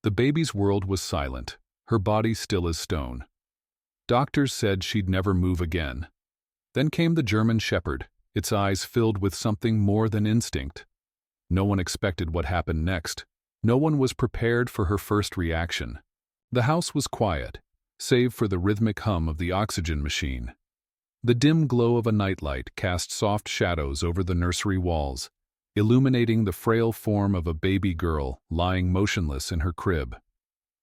The baby's world was silent, her body still as stone. Doctors said she'd never move again. Then came the German Shepherd, its eyes filled with something more than instinct. No one expected what happened next. No one was prepared for her first reaction. The house was quiet, save for the rhythmic hum of the oxygen machine. The dim glow of a nightlight cast soft shadows over the nursery walls, illuminating the frail form of a baby girl lying motionless in her crib.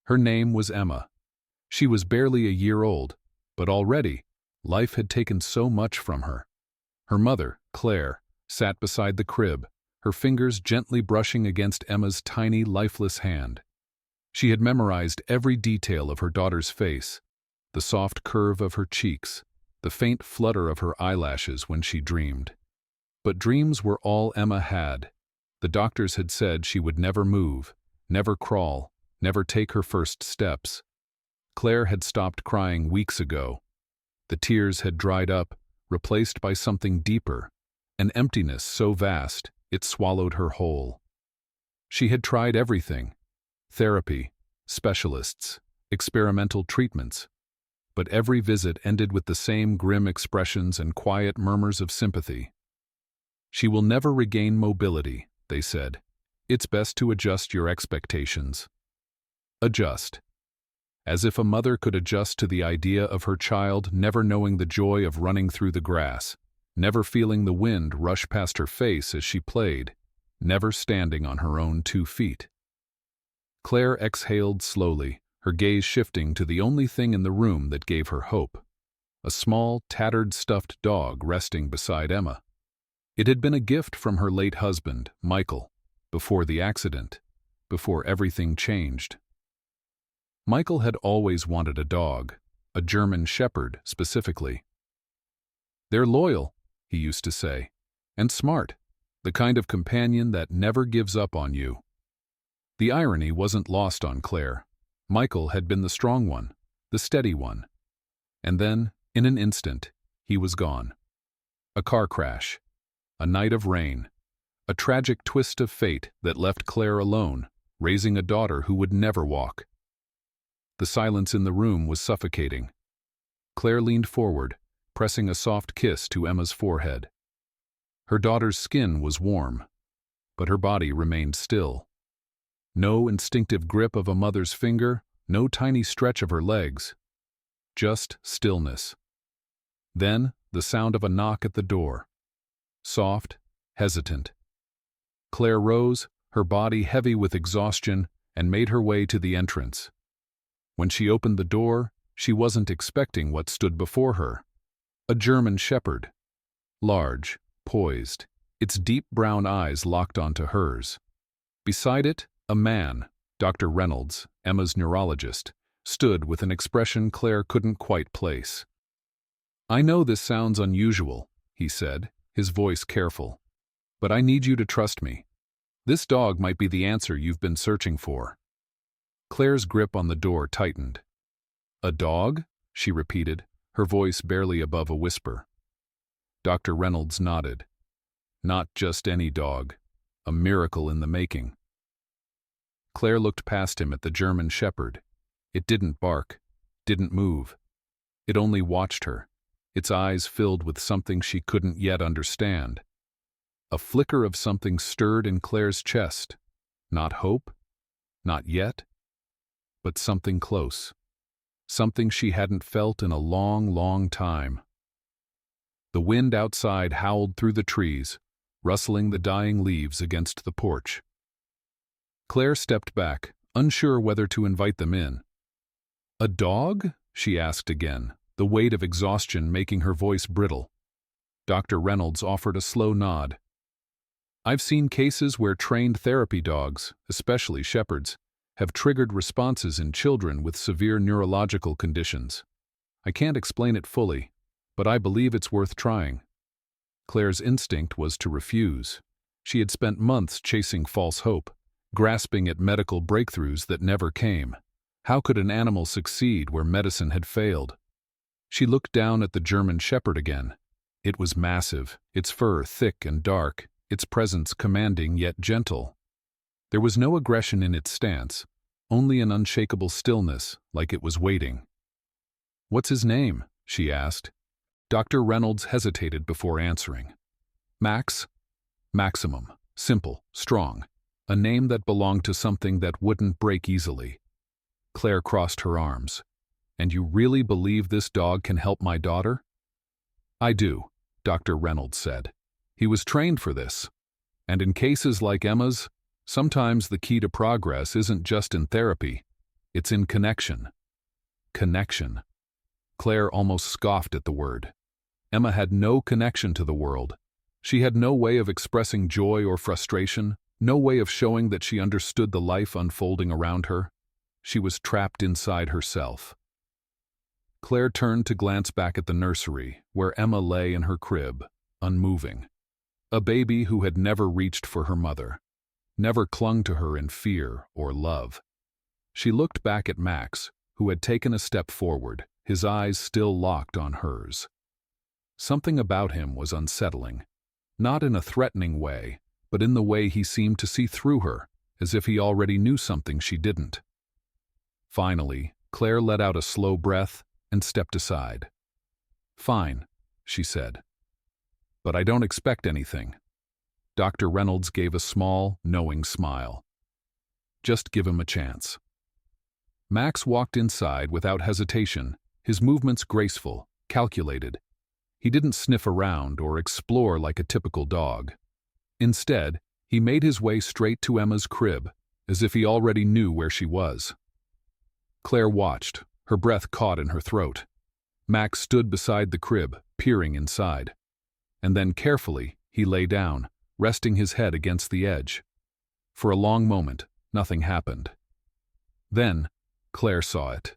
Her name was Emma. She was barely a year old, but already, life had taken so much from her. Her mother, Claire, sat beside the crib, her fingers gently brushing against Emma's tiny, lifeless hand. She had memorized every detail of her daughter's face, the soft curve of her cheeks, the faint flutter of her eyelashes when she dreamed. But dreams were all Emma had. The doctors had said she would never move, never crawl, never take her first steps. Claire had stopped crying weeks ago. The tears had dried up, replaced by something deeper, an emptiness so vast it swallowed her whole. She had tried everything: therapy, specialists, experimental treatments. But every visit ended with the same grim expressions and quiet murmurs of sympathy. "She will never regain mobility," they said. "It's best to adjust your expectations." Adjust. As if a mother could adjust to the idea of her child never knowing the joy of running through the grass, never feeling the wind rush past her face as she played, never standing on her own 2 feet. Claire exhaled slowly, her gaze shifting to the only thing in the room that gave her hope: a small, tattered stuffed dog resting beside Emma. It had been a gift from her late husband, Michael, before the accident, before everything changed. Michael had always wanted a dog, a German Shepherd specifically. "They're loyal," he used to say, "and smart, the kind of companion that never gives up on you." The irony wasn't lost on Claire. Michael had been the strong one, the steady one. And then, in an instant, he was gone. A car crash, a night of rain, a tragic twist of fate that left Claire alone, raising a daughter who would never walk. The silence in the room was suffocating. Claire leaned forward, pressing a soft kiss to Emma's forehead. Her daughter's skin was warm, but her body remained still. No instinctive grip of a mother's finger, no tiny stretch of her legs. Just stillness. Then, the sound of a knock at the door. Soft, hesitant. Claire rose, her body heavy with exhaustion, and made her way to the entrance. When she opened the door, she wasn't expecting what stood before her: a German Shepherd. Large, poised, its deep brown eyes locked onto hers. Beside it, a man, Dr. Reynolds, Emma's neurologist, stood with an expression Claire couldn't quite place. "I know this sounds unusual," he said, his voice careful, "but I need you to trust me. This dog might be the answer you've been searching for." Claire's grip on the door tightened. "A dog?" she repeated, her voice barely above a whisper. Dr. Reynolds nodded. "Not just any dog. A miracle in the making." Claire looked past him at the German Shepherd. It didn't bark, didn't move. It only watched her, its eyes filled with something she couldn't yet understand. A flicker of something stirred in Claire's chest. Not hope, not yet, but something close. Something she hadn't felt in a long, long time. The wind outside howled through the trees, rustling the dying leaves against the porch. Claire stepped back, unsure whether to invite them in. "A dog?" she asked again, the weight of exhaustion making her voice brittle. Dr. Reynolds offered a slow nod. "I've seen cases where trained therapy dogs, especially shepherds, have triggered responses in children with severe neurological conditions. I can't explain it fully, but I believe it's worth trying." Claire's instinct was to refuse. She had spent months chasing false hope, grasping at medical breakthroughs that never came. How could an animal succeed where medicine had failed? She looked down at the German Shepherd again. It was massive, its fur thick and dark, its presence commanding yet gentle. There was no aggression in its stance, only an unshakable stillness, like it was waiting. "What's his name?" she asked. Dr. Reynolds hesitated before answering. "Max? Maximum. Simple, strong. A name that belonged to something that wouldn't break easily." Claire crossed her arms. "And you really believe this dog can help my daughter?" "I do," Dr. Reynolds said. "He was trained for this. And in cases like Emma's, sometimes the key to progress isn't just in therapy, it's in connection." Connection. Claire almost scoffed at the word. Emma had no connection to the world. She had no way of expressing joy or frustration, no way of showing that she understood the life unfolding around her. She was trapped inside herself. Claire turned to glance back at the nursery, where Emma lay in her crib, unmoving. A baby who had never reached for her mother, never clung to her in fear or love. She looked back at Max, who had taken a step forward, his eyes still locked on hers. Something about him was unsettling, not in a threatening way, but in the way he seemed to see through her, as if he already knew something she didn't. Finally, Claire let out a slow breath and stepped aside. "Fine," she said. "But I don't expect anything." Dr. Reynolds gave a small, knowing smile. "Just give him a chance." Max walked inside without hesitation, his movements graceful, calculated. He didn't sniff around or explore like a typical dog. Instead, he made his way straight to Emma's crib, as if he already knew where she was. Claire watched, her breath caught in her throat. Max stood beside the crib, peering inside. And then carefully, he lay down, resting his head against the edge. For a long moment, nothing happened. Then, Claire saw it.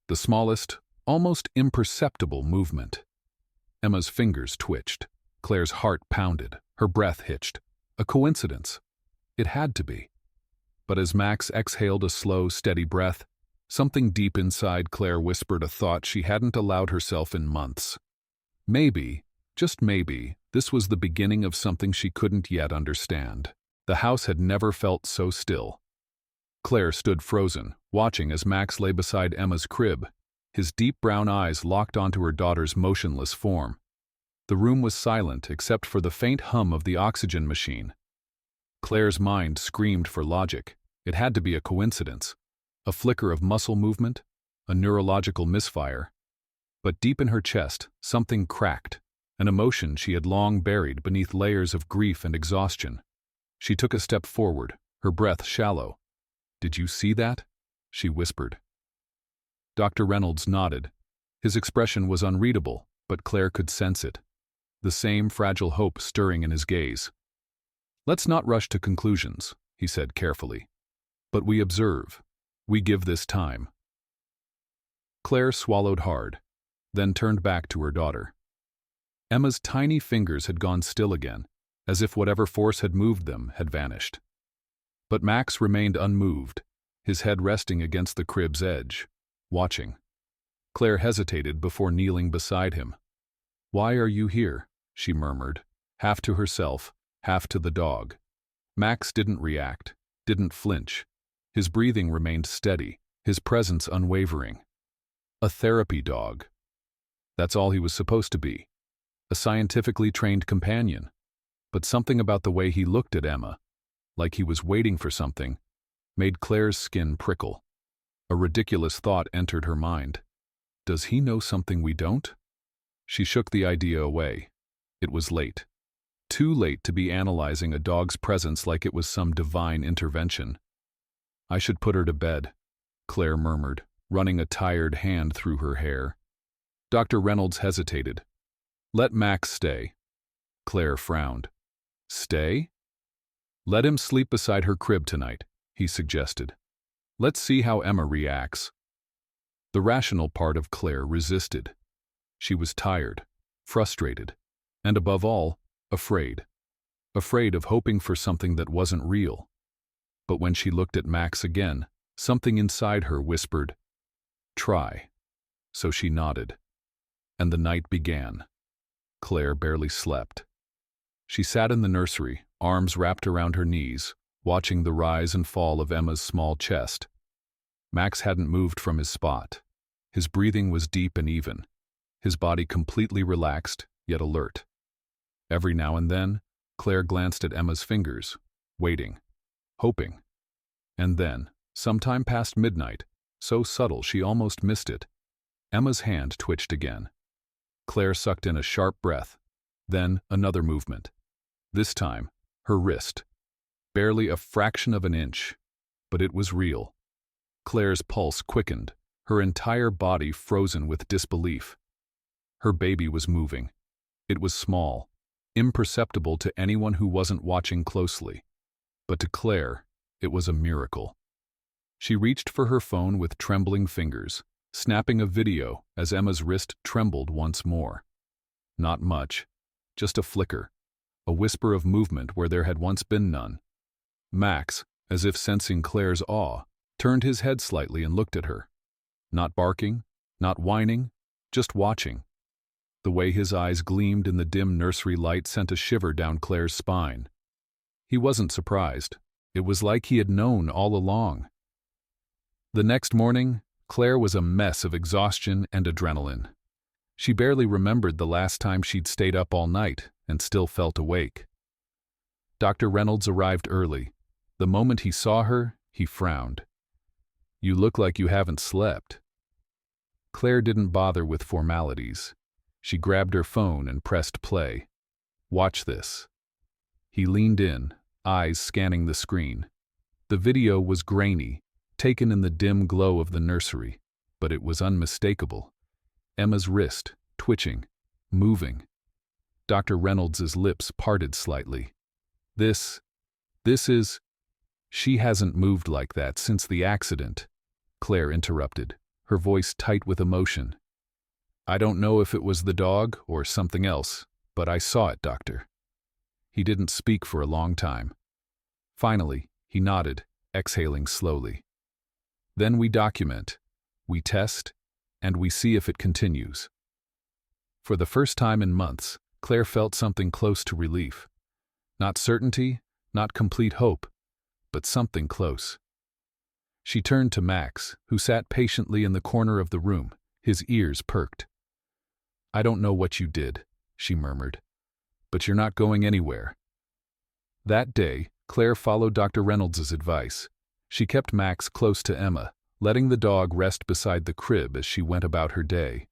The smallest, almost imperceptible movement. Emma's fingers twitched. Claire's heart pounded, her breath hitched. A coincidence. It had to be. But as Max exhaled a slow, steady breath, something deep inside Claire whispered a thought she hadn't allowed herself in months. Maybe, just maybe, this was the beginning of something she couldn't yet understand. The house had never felt so still. Claire stood frozen, watching as Max lay beside Emma's crib, his deep brown eyes locked onto her daughter's motionless form. The room was silent except for the faint hum of the oxygen machine. Claire's mind screamed for logic. It had to be a coincidence. A flicker of muscle movement, a neurological misfire. But deep in her chest, something cracked, an emotion she had long buried beneath layers of grief and exhaustion. She took a step forward, her breath shallow. "Did you see that?" she whispered. Dr. Reynolds nodded. His expression was unreadable, but Claire could sense it. The same fragile hope stirring in his gaze. "Let's not rush to conclusions," he said carefully. "But we observe. We give this time." Claire swallowed hard, then turned back to her daughter. Emma's tiny fingers had gone still again, as if whatever force had moved them had vanished. But Max remained unmoved, his head resting against the crib's edge, watching. Claire hesitated before kneeling beside him. "Why are you here?" she murmured, half to herself, half to the dog. Max didn't react, didn't flinch. His breathing remained steady, his presence unwavering. A therapy dog. That's all he was supposed to be. A scientifically trained companion. But something about the way he looked at Emma, like he was waiting for something, made Claire's skin prickle. A ridiculous thought entered her mind. Does he know something we don't? She shook the idea away. It was late. Too late to be analyzing a dog's presence like it was some divine intervention. "I should put her to bed," Claire murmured, running a tired hand through her hair. Dr. Reynolds hesitated. "Let Max stay." Claire frowned. "Stay?" "Let him sleep beside her crib tonight," he suggested. "Let's see how Emma reacts." The rational part of Claire resisted. She was tired, frustrated, and above all, afraid. Afraid of hoping for something that wasn't real. But when she looked at Max again, something inside her whispered, "Try." So she nodded. And the night began. Claire barely slept. She sat in the nursery, arms wrapped around her knees, watching the rise and fall of Emma's small chest, Max hadn't moved from his spot. His breathing was deep and even, his body completely relaxed, yet alert. Every now and then, Claire glanced at Emma's fingers, waiting, hoping. And then, sometime past midnight, so subtle she almost missed it, Emma's hand twitched again. Claire sucked in a sharp breath, then another movement. This time, her wrist. Barely a fraction of an inch, but it was real. Claire's pulse quickened, her entire body frozen with disbelief. Her baby was moving. It was small, imperceptible to anyone who wasn't watching closely. But to Claire, it was a miracle. She reached for her phone with trembling fingers, snapping a video as Emma's wrist trembled once more. Not much, just a flicker, a whisper of movement where there had once been none. Max, as if sensing Claire's awe, turned his head slightly and looked at her. Not barking, not whining, just watching. The way his eyes gleamed in the dim nursery light sent a shiver down Claire's spine. He wasn't surprised. It was like he had known all along. The next morning, Claire was a mess of exhaustion and adrenaline. She barely remembered the last time she'd stayed up all night and still felt awake. Dr. Reynolds arrived early. The moment he saw her, he frowned. "You look like you haven't slept." Claire didn't bother with formalities. She grabbed her phone and pressed play. "Watch this." He leaned in, eyes scanning the screen. The video was grainy, taken in the dim glow of the nursery, but it was unmistakable. Emma's wrist, twitching, moving. Dr. Reynolds's lips parted slightly. This is... She hasn't moved like that since the accident," Claire interrupted, her voice tight with emotion. "I don't know if it was the dog or something else, but I saw it, doctor." He didn't speak for a long time. Finally, he nodded, exhaling slowly. "Then we document, we test, and we see if it continues." For the first time in months, Claire felt something close to relief. Not certainty, not complete hope, but something close. She turned to Max, who sat patiently in the corner of the room, his ears perked. "I don't know what you did," she murmured, "but you're not going anywhere." That day, Claire followed Dr. Reynolds's advice. She kept Max close to Emma, letting the dog rest beside the crib as she went about her day.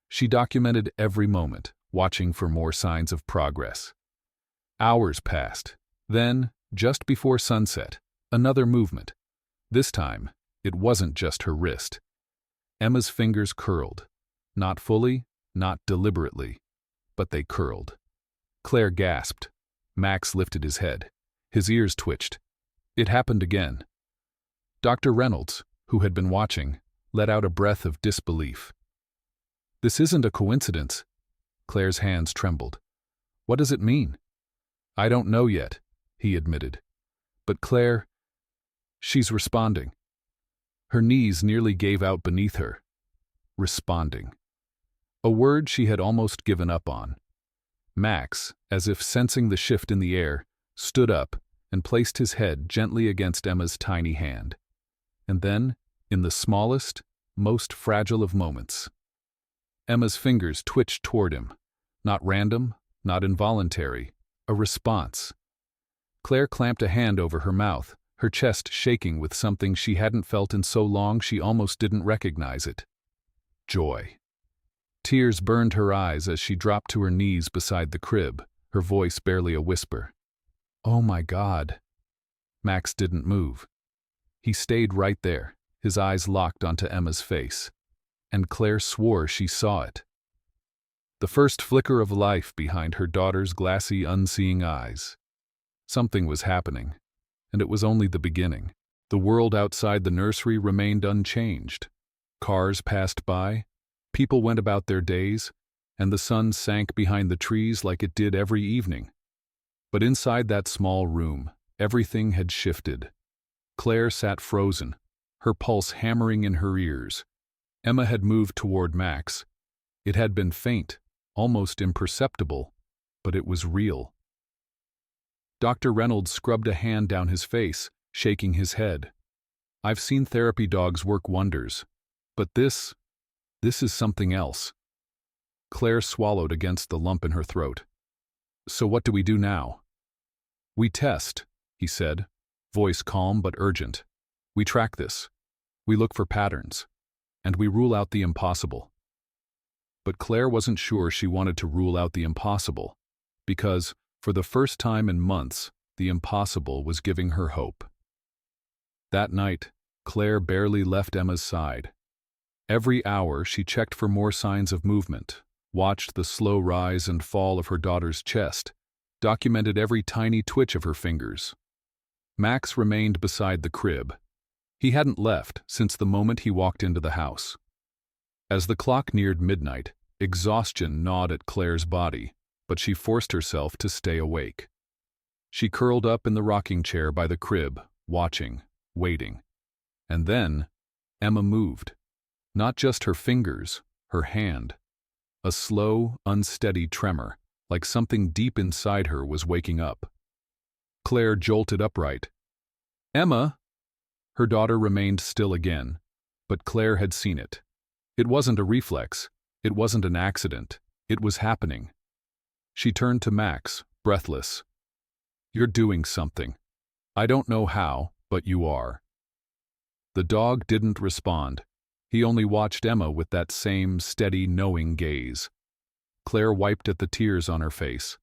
She documented every moment, watching for more signs of progress. Hours passed. Then, just before sunset, another movement. This time, it wasn't just her wrist. Emma's fingers curled. Not fully, not deliberately, but they curled. Claire gasped. Max lifted his head. His ears twitched. It happened again. Dr. Reynolds, who had been watching, let out a breath of disbelief. "This isn't a coincidence." Claire's hands trembled. "What does it mean?" "I don't know yet," he admitted. "But Claire, she's responding." Her knees nearly gave out beneath her. Responding. A word she had almost given up on. Max, as if sensing the shift in the air, stood up and placed his head gently against Emma's tiny hand. And then, in the smallest, most fragile of moments, Emma's fingers twitched toward him. Not random, not involuntary, a response. Claire clamped a hand over her mouth, her chest shaking with something she hadn't felt in so long she almost didn't recognize it. Joy. Tears burned her eyes as she dropped to her knees beside the crib, her voice barely a whisper. "Oh my God." Max didn't move. He stayed right there, his eyes locked onto Emma's face. And Claire swore she saw it. The first flicker of life behind her daughter's glassy, unseeing eyes. Something was happening, and it was only the beginning. The world outside the nursery remained unchanged. Cars passed by, people went about their days, and the sun sank behind the trees like it did every evening. But inside that small room, everything had shifted. Claire sat frozen, her pulse hammering in her ears. Emma had moved toward Max. It had been faint, almost imperceptible, but it was real. Dr. Reynolds scrubbed a hand down his face, shaking his head. I've seen therapy dogs work wonders. But this is something else. Claire swallowed against the lump in her throat. So what do we do now? We test, he said, voice calm but urgent. We track this. We look for patterns. And we rule out the impossible. But Claire wasn't sure she wanted to rule out the impossible, because, for the first time in months, the impossible was giving her hope. That night, Claire barely left Emma's side. Every hour she checked for more signs of movement, watched the slow rise and fall of her daughter's chest, documented every tiny twitch of her fingers. Max remained beside the crib. He hadn't left since the moment he walked into the house. As the clock neared midnight, exhaustion gnawed at Claire's body, but she forced herself to stay awake. She curled up in the rocking chair by the crib, watching, waiting. And then, Emma moved. Not just her fingers, her hand. A slow, unsteady tremor, like something deep inside her was waking up. Claire jolted upright. "Emma!" Her daughter remained still again, but Claire had seen it. It wasn't a reflex. It wasn't an accident. It was happening. She turned to Max, breathless. "You're doing something. I don't know how, but you are." The dog didn't respond. He only watched Emma with that same steady, knowing gaze. Claire wiped at the tears on her face.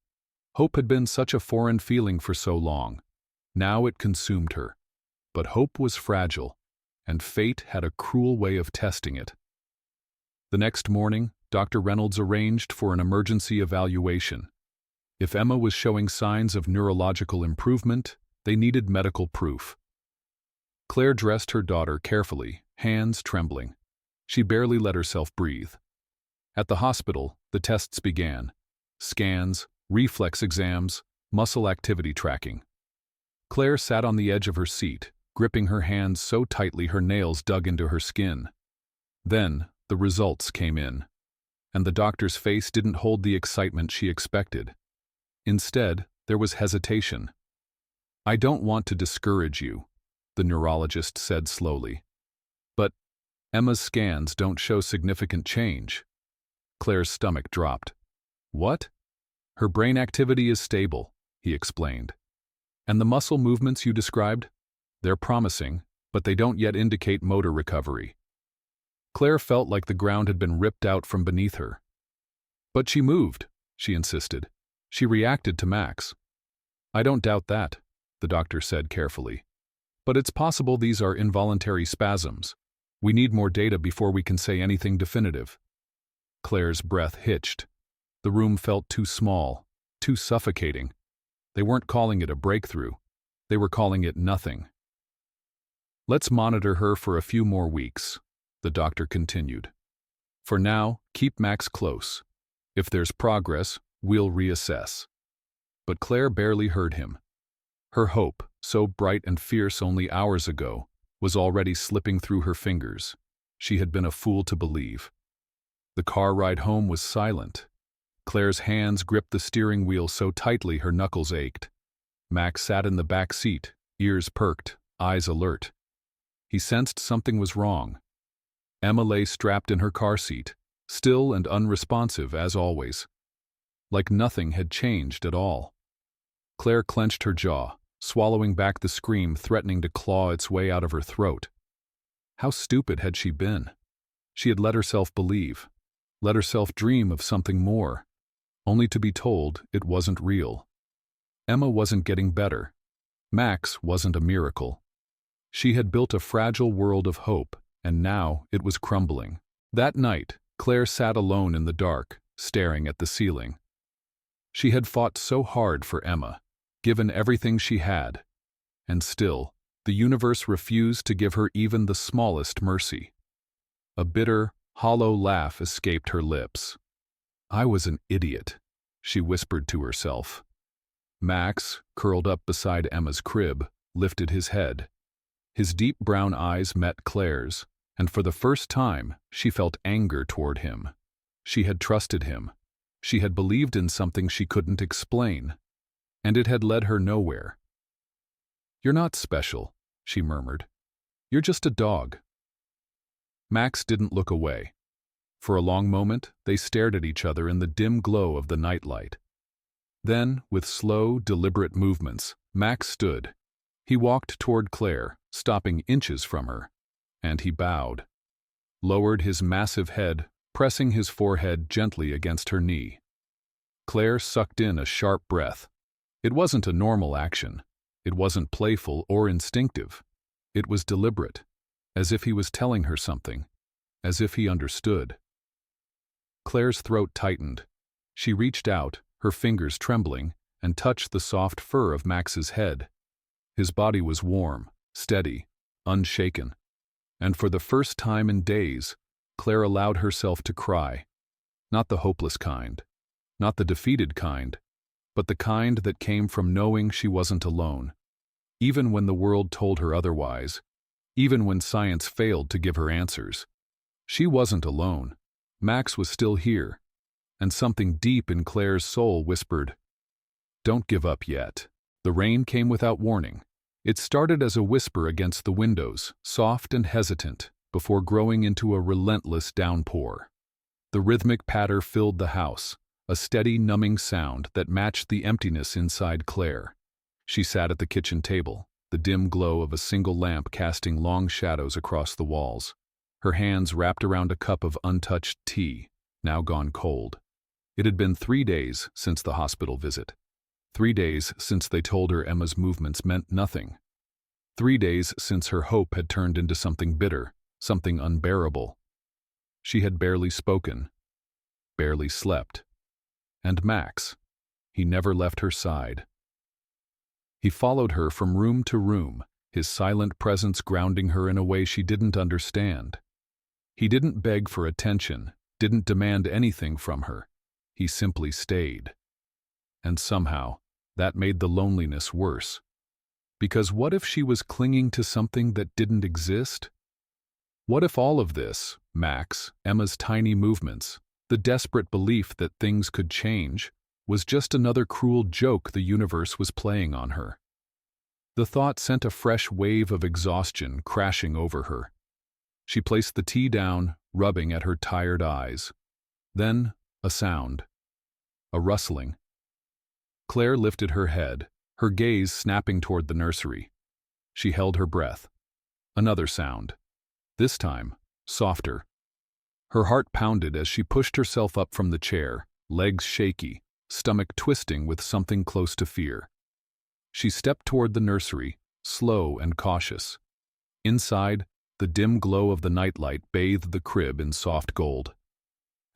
Hope had been such a foreign feeling for so long. Now it consumed her. But hope was fragile, and fate had a cruel way of testing it. The next morning, Dr. Reynolds arranged for an emergency evaluation. If Emma was showing signs of neurological improvement, they needed medical proof. Claire dressed her daughter carefully, hands trembling. She barely let herself breathe. At the hospital, the tests began. Scans, reflex exams, muscle activity tracking. Claire sat on the edge of her seat, gripping her hands so tightly her nails dug into her skin. Then, the results came in, and the doctor's face didn't hold the excitement she expected. Instead, there was hesitation. "I don't want to discourage you," the neurologist said slowly. "But Emma's scans don't show significant change." Claire's stomach dropped. "What?" "Her brain activity is stable," he explained. "And the muscle movements you described? They're promising, but they don't yet indicate motor recovery." Claire felt like the ground had been ripped out from beneath her. "But she moved," she insisted. "She reacted to Max." "I don't doubt that," the doctor said carefully. "But it's possible these are involuntary spasms. We need more data before we can say anything definitive." Claire's breath hitched. The room felt too small, too suffocating. They weren't calling it a breakthrough. They were calling it nothing. "Let's monitor her for a few more weeks," the doctor continued. "For now, keep Max close. If there's progress, we'll reassess." But Claire barely heard him. Her hope, so bright and fierce only hours ago, was already slipping through her fingers. She had been a fool to believe. The car ride home was silent. Claire's hands gripped the steering wheel so tightly her knuckles ached. Max sat in the back seat, ears perked, eyes alert. He sensed something was wrong. Emma lay strapped in her car seat, still and unresponsive as always. Like nothing had changed at all. Claire clenched her jaw, swallowing back the scream threatening to claw its way out of her throat. How stupid had she been? She had let herself believe, let herself dream of something more, only to be told it wasn't real. Emma wasn't getting better. Max wasn't a miracle. She had built a fragile world of hope, and now it was crumbling. That night, Claire sat alone in the dark, staring at the ceiling. She had fought so hard for Emma, given everything she had, and still, the universe refused to give her even the smallest mercy. A bitter, hollow laugh escaped her lips. "I was an idiot," she whispered to herself. Max, curled up beside Emma's crib, lifted his head. His deep brown eyes met Claire's, and for the first time, she felt anger toward him. She had trusted him. She had believed in something she couldn't explain, and it had led her nowhere. "You're not special," she murmured. You're just a dog." Max didn't look away. For a long moment, they stared at each other in the dim glow of the nightlight. Then, with slow, deliberate movements, Max stood. He walked toward Claire, stopping inches from her, and he bowed, lowered his massive head, pressing his forehead gently against her knee. Claire sucked in a sharp breath. It wasn't a normal action. It wasn't playful or instinctive. It was deliberate, as if he was telling her something, as if he understood. Claire's throat tightened. She reached out, her fingers trembling, and touched the soft fur of Max's head. His body was warm, steady, unshaken. And for the first time in days, Claire allowed herself to cry. Not the hopeless kind, not the defeated kind, but the kind that came from knowing she wasn't alone. Even when the world told her otherwise, even when science failed to give her answers, she wasn't alone. Max was still here, and something deep in Claire's soul whispered, "Don't give up yet." The rain came without warning. It started as a whisper against the windows, soft and hesitant, before growing into a relentless downpour. The rhythmic patter filled the house, a steady, numbing sound that matched the emptiness inside Claire. She sat at the kitchen table, the dim glow of a single lamp casting long shadows across the walls. Her hands wrapped around a cup of untouched tea, now gone cold. It had been 3 days since the hospital visit. 3 days since they told her Emma's movements meant nothing. 3 days since her hope had turned into something bitter, something unbearable. She had barely spoken, barely slept. And Max, he never left her side. He followed her from room to room, his silent presence grounding her in a way she didn't understand. He didn't beg for attention, didn't demand anything from her. He simply stayed. And somehow, that made the loneliness worse. Because what if she was clinging to something that didn't exist? What if all of this, Max, Emma's tiny movements, the desperate belief that things could change, was just another cruel joke the universe was playing on her? The thought sent a fresh wave of exhaustion crashing over her. She placed the tea down, rubbing at her tired eyes. Then, a sound. A rustling. Claire lifted her head, her gaze snapping toward the nursery. She held her breath. Another sound. This time, softer. Her heart pounded as she pushed herself up from the chair, legs shaky, stomach twisting with something close to fear. She stepped toward the nursery, slow and cautious. Inside, the dim glow of the nightlight bathed the crib in soft gold.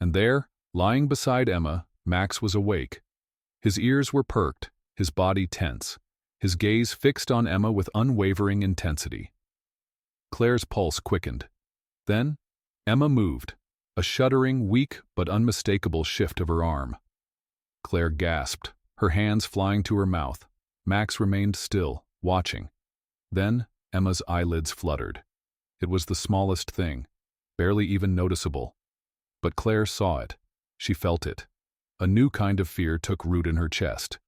And there, lying beside Emma, Max was awake. His ears were perked, his body tense, his gaze fixed on Emma with unwavering intensity. Claire's pulse quickened. Then, Emma moved, a shuddering, weak but unmistakable shift of her arm. Claire gasped, her hands flying to her mouth. Max remained still, watching. Then, Emma's eyelids fluttered. It was the smallest thing, barely even noticeable. But Claire saw it. She felt it. A new kind of fear took root in her chest.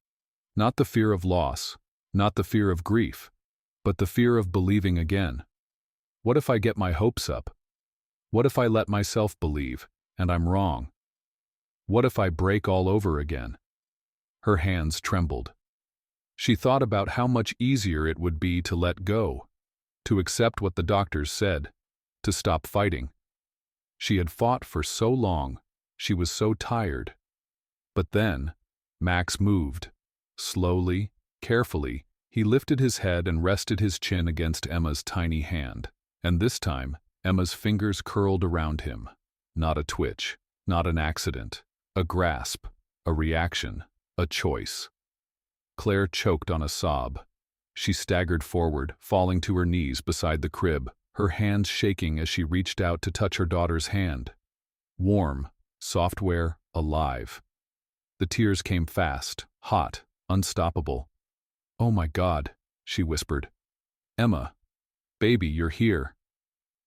Not the fear of loss, not the fear of grief, but the fear of believing again. What if I get my hopes up? What if I let myself believe, and I'm wrong? What if I break all over again? Her hands trembled. She thought about how much easier it would be to let go, to accept what the doctors said, to stop fighting. She had fought for so long, she was so tired. But then, Max moved. Slowly, carefully, he lifted his head and rested his chin against Emma's tiny hand. And this time, Emma's fingers curled around him. Not a twitch, not an accident, a grasp, a reaction, a choice. Claire choked on a sob. She staggered forward, falling to her knees beside the crib, her hands shaking as she reached out to touch her daughter's hand. Warm, software, alive. The tears came fast, hot, unstoppable. "Oh my God," she whispered. "Emma, baby, you're here."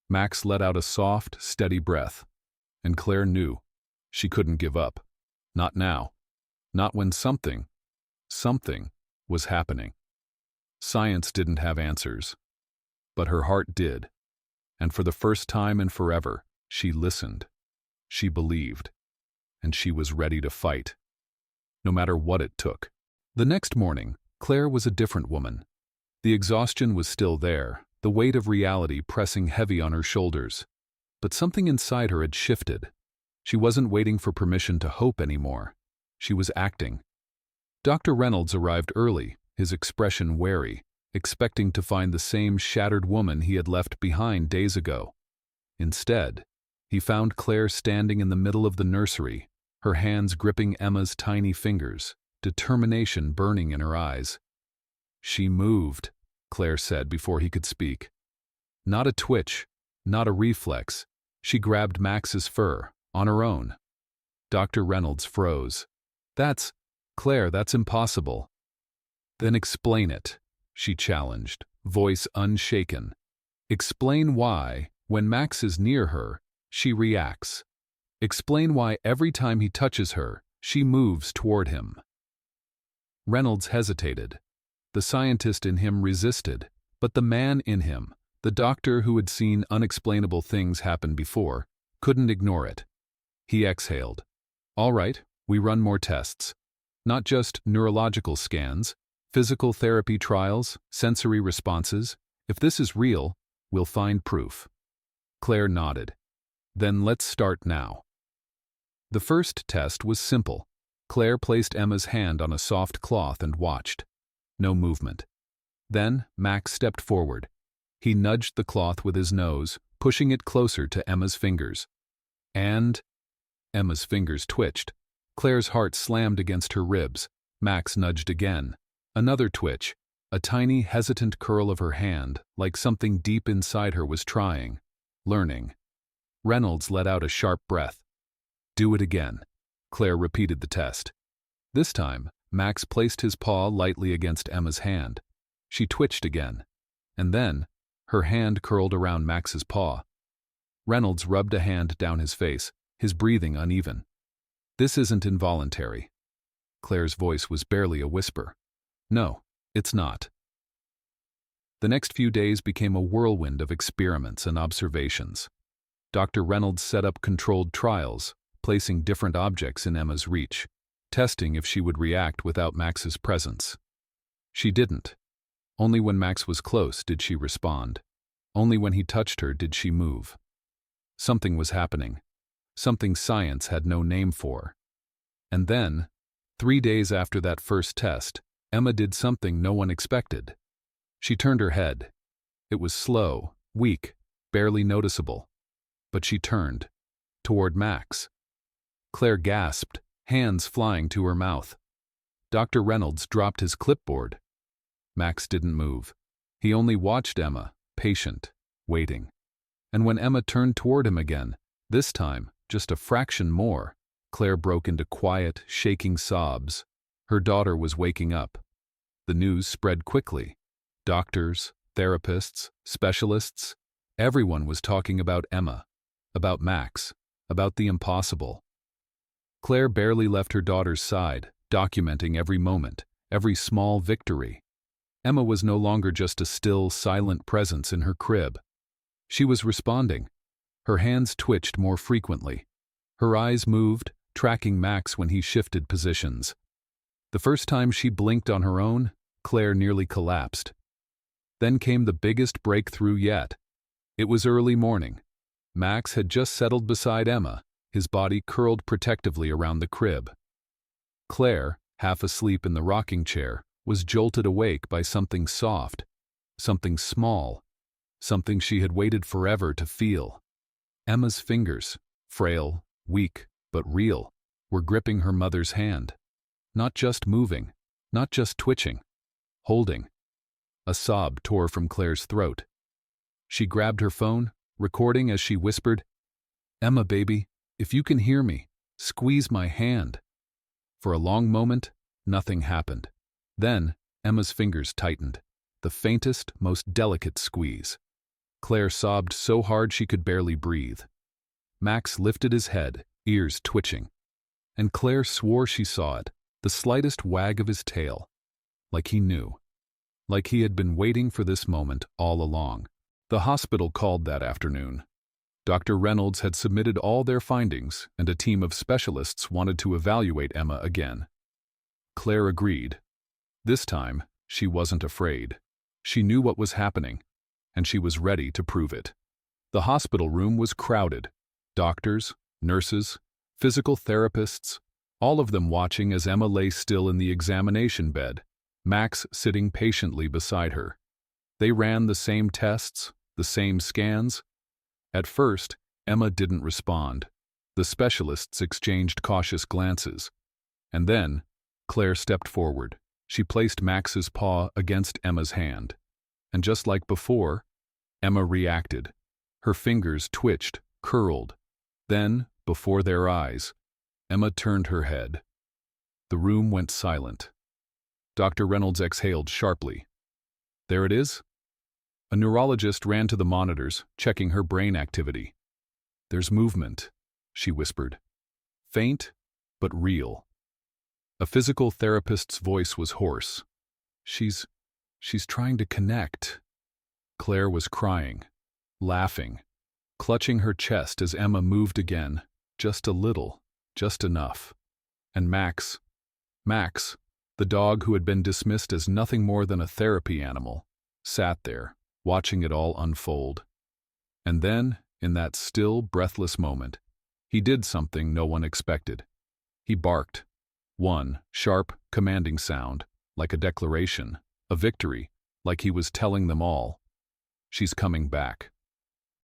Max let out a soft, steady breath, and Claire knew she couldn't give up. Not now. Not when something was happening. Science didn't have answers. but her heart did. And for the first time in forever, she listened. She believed. And she was ready to fight, no matter what it took. The next morning, Claire was a different woman. The exhaustion was still there, the weight of reality pressing heavy on her shoulders. But something inside her had shifted. She wasn't waiting for permission to hope anymore. She was acting. Dr. Reynolds arrived early, his expression wary, expecting to find the same shattered woman he had left behind days ago. Instead, he found Claire standing in the middle of the nursery, her hands gripping Emma's tiny fingers, determination burning in her eyes. "She moved," Claire said before he could speak. Not a twitch, not a reflex. She grabbed Max's fur, on her own. Dr. Reynolds froze. Claire, that's impossible." "Then explain it," she challenged, voice unshaken. "Explain why, when Max is near her, she reacts. Explain why every time he touches her, she moves toward him." Reynolds hesitated. The scientist in him resisted, but the man in him, the doctor who had seen unexplainable things happen before, couldn't ignore it. He exhaled. "All right, we run more tests. Not just neurological scans, physical therapy trials, sensory responses. If this is real, we'll find proof." Claire nodded. "Then let's start now." The first test was simple. Claire placed Emma's hand on a soft cloth and watched. No movement. Then Max stepped forward. He nudged the cloth with his nose, pushing it closer to Emma's fingers. And Emma's fingers twitched. Claire's heart slammed against her ribs. Max nudged again. Another twitch, a tiny, hesitant curl of her hand, like something deep inside her was trying, learning. Reynolds let out a sharp breath. "Do it again." Claire repeated the test. This time, Max placed his paw lightly against Emma's hand. She twitched again. And then, her hand curled around Max's paw. Reynolds rubbed a hand down his face, his breathing uneven. "This isn't involuntary." Claire's voice was barely a whisper. "No, it's not." The next few days became a whirlwind of experiments and observations. Dr. Reynolds set up controlled trials, placing different objects in Emma's reach, testing if she would react without Max's presence. She didn't. Only when Max was close did she respond. Only when he touched her did she move. Something was happening. Something science had no name for. And then, 3 days after that first test, Emma did something no one expected. She turned her head. It was slow, weak, barely noticeable. But she turned, toward Max. Claire gasped, hands flying to her mouth. Dr. Reynolds dropped his clipboard. Max didn't move. He only watched Emma, patient, waiting. And when Emma turned toward him again, this time, just a fraction more, Claire broke into quiet, shaking sobs. Her daughter was waking up. The news spread quickly. Doctors, therapists, specialists, everyone was talking about Emma, about Max, about the impossible. Claire barely left her daughter's side, documenting every moment, every small victory. Emma was no longer just a still, silent presence in her crib. She was responding. Her hands twitched more frequently. Her eyes moved, tracking Max when he shifted positions. The first time she blinked on her own, Claire nearly collapsed. Then came the biggest breakthrough yet. It was early morning. Max had just settled beside Emma, his body curled protectively around the crib. Claire, half asleep in the rocking chair, was jolted awake by something soft, something small, something she had waited forever to feel. Emma's fingers, frail, weak, but real, were gripping her mother's hand. Not just moving, not just twitching, holding. A sob tore from Claire's throat. She grabbed her phone, recording as she whispered, "Emma, baby, if you can hear me, squeeze my hand." For a long moment, nothing happened. Then, Emma's fingers tightened, the faintest, most delicate squeeze. Claire sobbed so hard she could barely breathe. Max lifted his head, ears twitching. And Claire swore she saw it, the slightest wag of his tail. Like he knew. Like he had been waiting for this moment all along. The hospital called that afternoon. Dr. Reynolds had submitted all their findings, and a team of specialists wanted to evaluate Emma again. Claire agreed. This time, she wasn't afraid. She knew what was happening, and she was ready to prove it. The hospital room was crowded. Doctors, nurses, physical therapists, all of them watching as Emma lay still in the examination bed, Max sitting patiently beside her. They ran the same tests, the same scans. At first, Emma didn't respond. The specialists exchanged cautious glances. And then, Claire stepped forward. She placed Max's paw against Emma's hand. And just like before, Emma reacted. Her fingers twitched, curled. Then, before their eyes, Emma turned her head. The room went silent. Dr. Reynolds exhaled sharply. There it is. A neurologist ran to the monitors, checking her brain activity. There's movement, she whispered. Faint, but real. A physical therapist's voice was hoarse. She's trying to connect. Claire was crying, laughing, clutching her chest as Emma moved again, just a little, just enough. And Max, the dog who had been dismissed as nothing more than a therapy animal, sat there, watching it all unfold. And then, in that still, breathless moment, he did something no one expected. He barked. One sharp, commanding sound, like a declaration, a victory, like he was telling them all. She's coming back.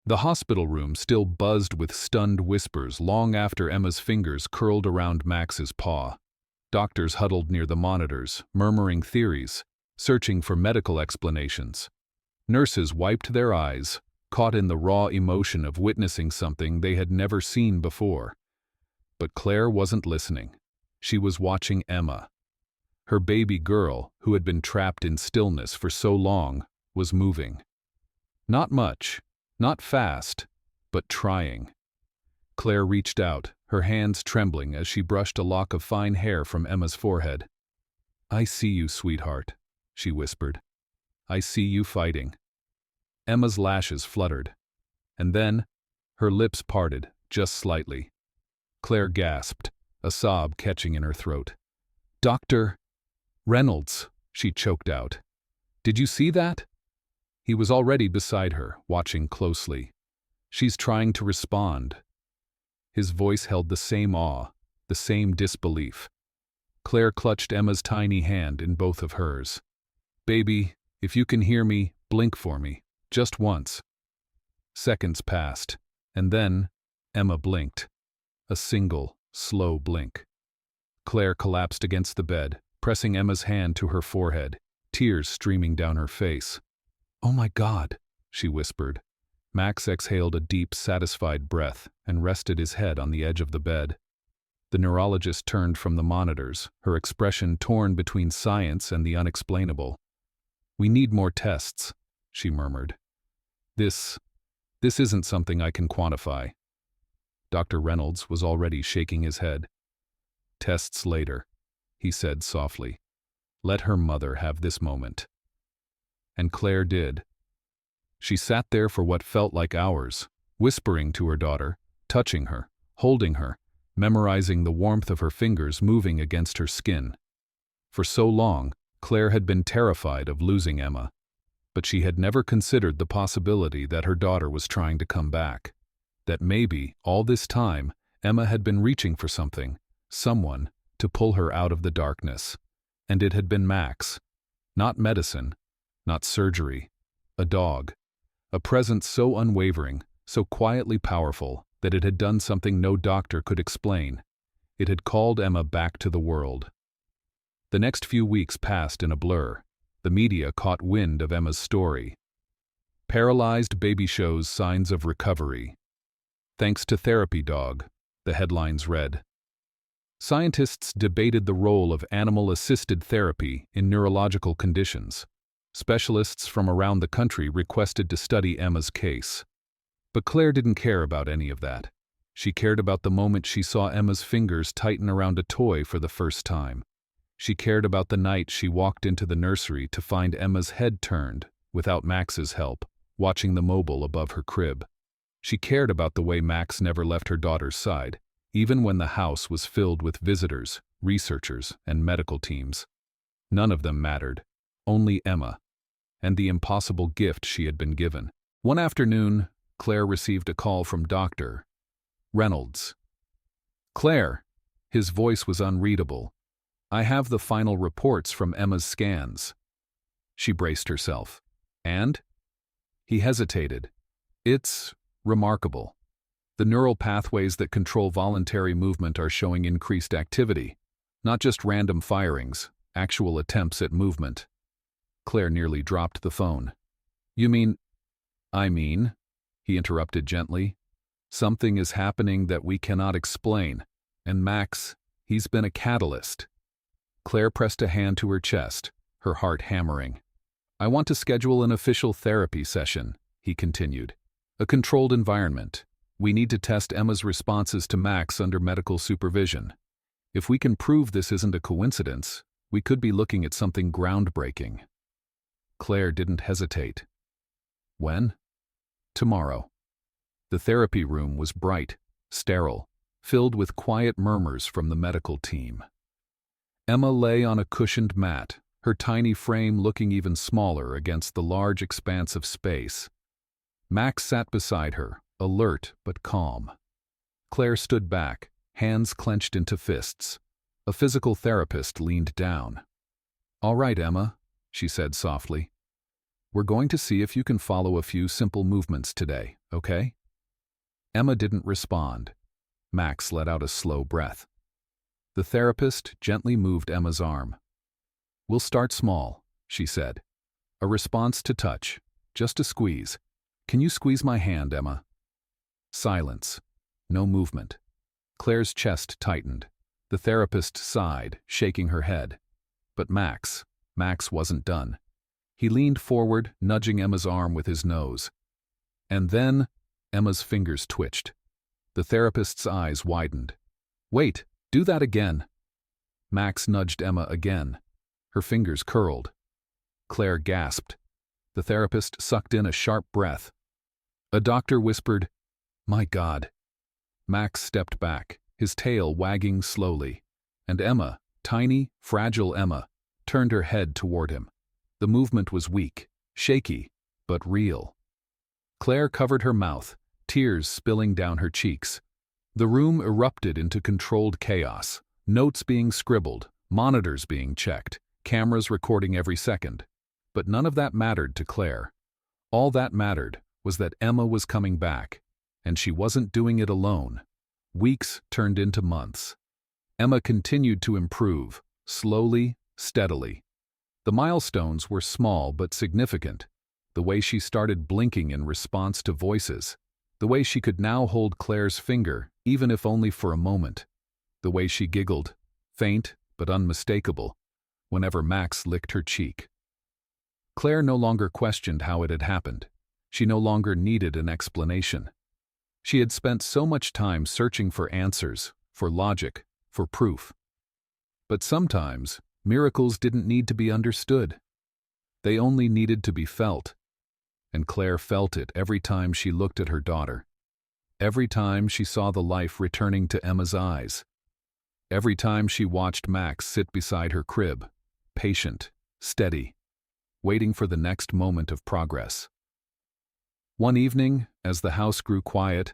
The hospital room still buzzed with stunned whispers long after Emma's fingers curled around Max's paw. Doctors huddled near the monitors, murmuring theories, searching for medical explanations. Nurses wiped their eyes, caught in the raw emotion of witnessing something they had never seen before. But Claire wasn't listening. She was watching Emma. Her baby girl, who had been trapped in stillness for so long, was moving. Not much, not fast, but trying. Claire reached out, her hands trembling as she brushed a lock of fine hair from Emma's forehead. I see you, sweetheart, she whispered. I see you fighting. Emma's lashes fluttered, and then her lips parted, just slightly. Claire gasped, a sob catching in her throat. Dr. Reynolds, she choked out. Did you see that? He was already beside her, watching closely. She's trying to respond. His voice held the same awe, the same disbelief. Claire clutched Emma's tiny hand in both of hers. Baby, if you can hear me, blink for me, just once. Seconds passed, and then Emma blinked. A single, slow blink. Claire collapsed against the bed, pressing Emma's hand to her forehead, tears streaming down her face. Oh my God, she whispered. Max exhaled a deep, satisfied breath and rested his head on the edge of the bed. The neurologist turned from the monitors, her expression torn between science and the unexplainable. We need more tests, she murmured. This isn't something I can quantify. Dr. Reynolds was already shaking his head. Tests later, he said softly. Let her mother have this moment. And Claire did. She sat there for what felt like hours, whispering to her daughter, touching her, holding her, memorizing the warmth of her fingers moving against her skin. For so long, Claire had been terrified of losing Emma, but she had never considered the possibility that her daughter was trying to come back, that maybe, all this time, Emma had been reaching for something, someone, to pull her out of the darkness. And it had been Max. Not medicine, not surgery, a dog. A presence so unwavering, so quietly powerful, that it had done something no doctor could explain. It had called Emma back to the world. The next few weeks passed in a blur. The media caught wind of Emma's story. Paralyzed baby shows signs of recovery. Thanks to therapy dog, the headlines read. Scientists debated the role of animal-assisted therapy in neurological conditions. Specialists from around the country requested to study Emma's case. But Claire didn't care about any of that. She cared about the moment she saw Emma's fingers tighten around a toy for the first time. She cared about the night she walked into the nursery to find Emma's head turned, without Max's help, watching the mobile above her crib. She cared about the way Max never left her daughter's side, even when the house was filled with visitors, researchers, and medical teams. None of them mattered, only Emma, and the impossible gift she had been given. One afternoon, Claire received a call from Dr. Reynolds. "Claire," his voice was unreadable, "I have the final reports from Emma's scans." She braced herself. "And?" He hesitated. "It's remarkable. The neural pathways that control voluntary movement are showing increased activity, not just random firings, actual attempts at movement." Claire nearly dropped the phone. "You mean—" "I mean," he interrupted gently, "something is happening that we cannot explain, and Max, he's been a catalyst." Claire pressed a hand to her chest, her heart hammering. "I want to schedule an official therapy session," he continued. "A controlled environment. We need to test Emma's responses to Max under medical supervision. If we can prove this isn't a coincidence, we could be looking at something groundbreaking." Claire didn't hesitate. "When?" "Tomorrow." The therapy room was bright, sterile, filled with quiet murmurs from the medical team. Emma lay on a cushioned mat, her tiny frame looking even smaller against the large expanse of space. Max sat beside her, alert but calm. Claire stood back, hands clenched into fists. A physical therapist leaned down. "All right, Emma," she said softly. "We're going to see if you can follow a few simple movements today, okay?" Emma didn't respond. Max let out a slow breath. The therapist gently moved Emma's arm. "We'll start small," she said. "A response to touch, just a squeeze. Can you squeeze my hand, Emma?" Silence. No movement. Claire's chest tightened. The therapist sighed, shaking her head. But Max wasn't done. He leaned forward, nudging Emma's arm with his nose. And then, Emma's fingers twitched. The therapist's eyes widened. "Wait, do that again." Max nudged Emma again. Her fingers curled. Claire gasped. The therapist sucked in a sharp breath. A doctor whispered, "My God." Max stepped back, his tail wagging slowly, and Emma, tiny, fragile Emma, turned her head toward him. The movement was weak, shaky, but real. Claire covered her mouth, tears spilling down her cheeks. The room erupted into controlled chaos, notes being scribbled, monitors being checked, cameras recording every second. But none of that mattered to Claire. All that mattered was that Emma was coming back, and she wasn't doing it alone. Weeks turned into months. Emma continued to improve, slowly, steadily. The milestones were small but significant. The way she started blinking in response to voices. The way she could now hold Claire's finger, even if only for a moment. The way she giggled, faint but unmistakable, whenever Max licked her cheek. Claire no longer questioned how it had happened. She no longer needed an explanation. She had spent so much time searching for answers, for logic, for proof. But sometimes, miracles didn't need to be understood. They only needed to be felt. And Claire felt it every time she looked at her daughter. Every time she saw the life returning to Emma's eyes. Every time she watched Max sit beside her crib, patient, steady, waiting for the next moment of progress. One evening, as the house grew quiet,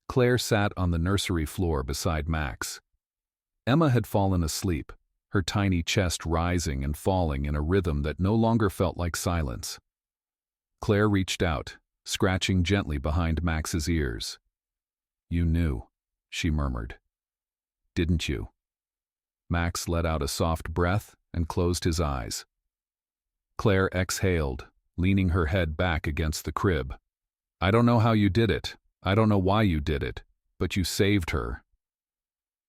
Claire sat on the nursery floor beside Max. Emma had fallen asleep, her tiny chest rising and falling in a rhythm that no longer felt like silence. Claire reached out, scratching gently behind Max's ears. "You knew," she murmured. "Didn't you?" Max let out a soft breath and closed his eyes. Claire exhaled, leaning her head back against the crib. "I don't know how you did it. I don't know why you did it, but you saved her."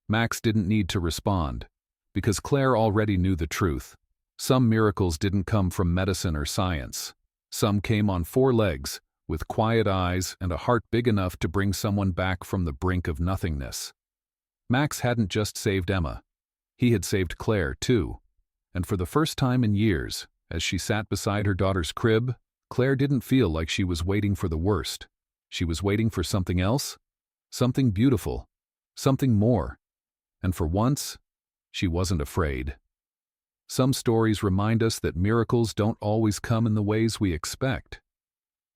Max didn't need to respond, because Claire already knew the truth. Some miracles didn't come from medicine or science. Some came on four legs, with quiet eyes and a heart big enough to bring someone back from the brink of nothingness. Max hadn't just saved Emma. He had saved Claire, too. And for the first time in years, as she sat beside her daughter's crib, Claire didn't feel like she was waiting for the worst. She was waiting for something else, something beautiful, something more. And for once, she wasn't afraid. Some stories remind us that miracles don't always come in the ways we expect.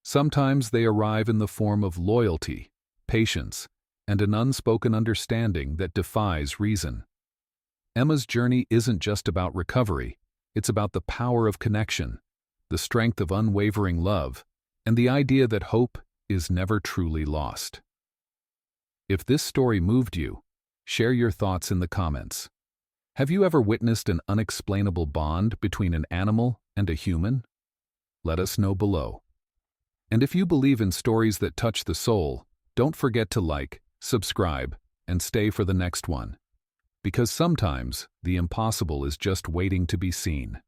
Sometimes they arrive in the form of loyalty, patience, and an unspoken understanding that defies reason. Emma's journey isn't just about recovery, it's about the power of connection, the strength of unwavering love, and the idea that hope is never truly lost. If this story moved you, share your thoughts in the comments. Have you ever witnessed an unexplainable bond between an animal and a human? Let us know below. And if you believe in stories that touch the soul, don't forget to like, subscribe, and stay for the next one. Because sometimes the impossible is just waiting to be seen.